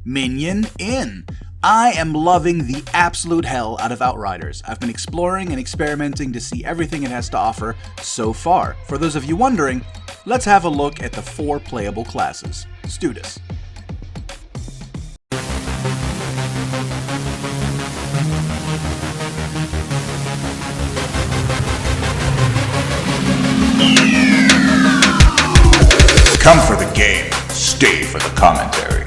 Minion in! I am loving the absolute hell out of Outriders. I've been exploring and experimenting to see everything it has to offer so far. For those of you wondering, let's have a look at the 4 playable classes. Let's do this. Come for the game, stay for the commentary.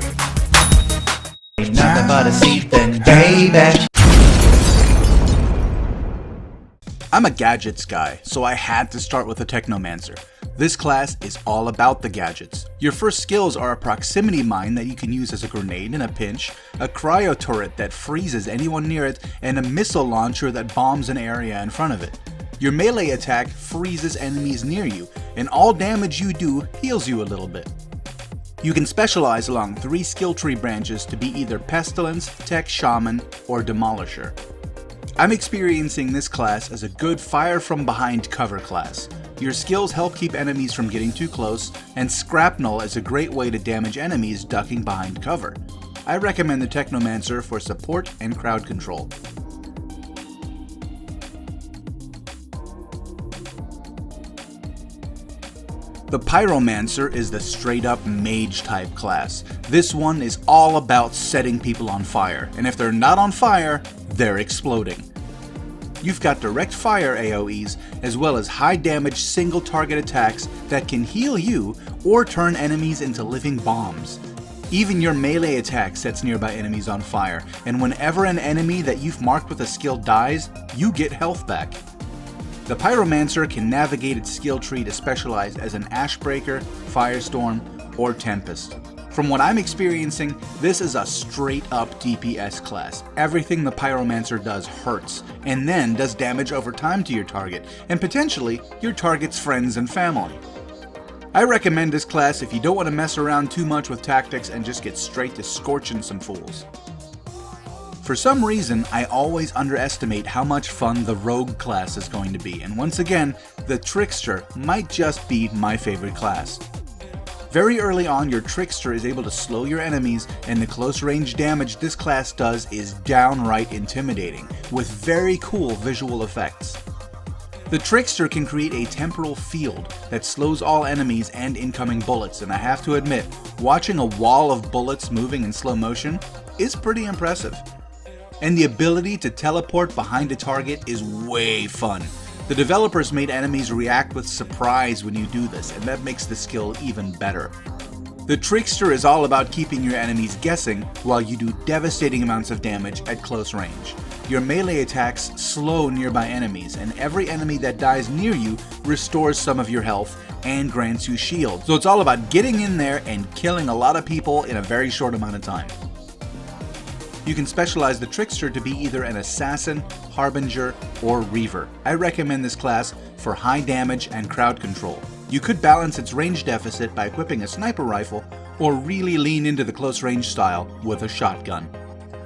Ain't nothing but a seat then, baby. I'm a gadgets guy, so I had to start with the Technomancer. This class is all about the gadgets. Your first skills are a proximity mine that you can use as a grenade in a pinch, a cryo turret that freezes anyone near it, and a missile launcher that bombs an area in front of it. Your melee attack freezes enemies near you, and all damage you do heals you a little bit. You can specialize along 3 skill tree branches to be either Pestilence, Tech Shaman, or Demolisher. I'm experiencing this class as a good fire from behind cover class. Your skills help keep enemies from getting too close, and Scrapnel is a great way to damage enemies ducking behind cover. I recommend the Technomancer for support and crowd control. The Pyromancer is the straight up mage type class. This one is all about setting people on fire, and if they're not on fire, they're exploding. You've got direct fire AoEs, as well as high damage single target attacks that can heal you or turn enemies into living bombs. Even your melee attack sets nearby enemies on fire, and whenever an enemy that you've marked with a skill dies, you get health back. The Pyromancer can navigate its skill tree to specialize as an Ashbreaker, Firestorm, or Tempest. From what I'm experiencing, this is a straight up DPS class. Everything the Pyromancer does hurts, and then does damage over time to your target, and potentially your target's friends and family. I recommend this class if you don't want to mess around too much with tactics and just get straight to scorching some fools. For some reason, I always underestimate how much fun the Rogue class is going to be, and once again, the Trickster might just be my favorite class. Very early on, your Trickster is able to slow your enemies, and the close range damage this class does is downright intimidating, with very cool visual effects. The Trickster can create a temporal field that slows all enemies and incoming bullets, and I have to admit, watching a wall of bullets moving in slow motion is pretty impressive. And the ability to teleport behind a target is way fun. The developers made enemies react with surprise when you do this, and that makes the skill even better. The Trickster is all about keeping your enemies guessing while you do devastating amounts of damage at close range. Your melee attacks slow nearby enemies, and every enemy that dies near you restores some of your health and grants you shield. So it's all about getting in there and killing a lot of people in a very short amount of time. You can specialize the Trickster to be either an Assassin, Harbinger, or Reaver. I recommend this class for high damage and crowd control. You could balance its range deficit by equipping a sniper rifle, or really lean into the close range style with a shotgun.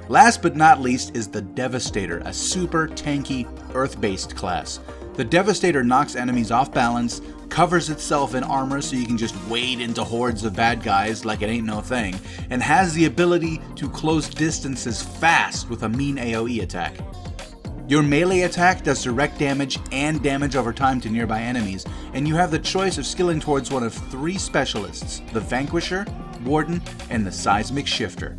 Last but not least is the Devastator, a super tanky, earth-based class. The Devastator knocks enemies off balance, covers itself in armor so you can just wade into hordes of bad guys like it ain't no thing, and has the ability to close distances fast with a mean AoE attack. Your melee attack does direct damage and damage over time to nearby enemies, and you have the choice of skilling towards one of 3 specialists, the Vanquisher, Warden, and the Seismic Shifter.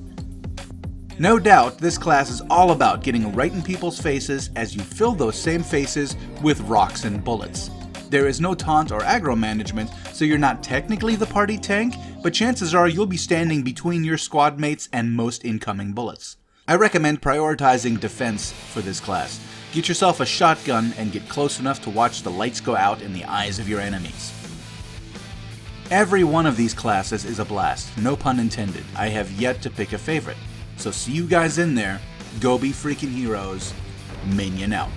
No doubt, this class is all about getting right in people's faces as you fill those same faces with rocks and bullets. There is no taunt or aggro management, so you're not technically the party tank, but chances are you'll be standing between your squad mates and most incoming bullets. I recommend prioritizing defense for this class. Get yourself a shotgun and get close enough to watch the lights go out in the eyes of your enemies. Every one of these classes is a blast, no pun intended. I have yet to pick a favorite. So see you guys in there. Go be freaking heroes. Minion out.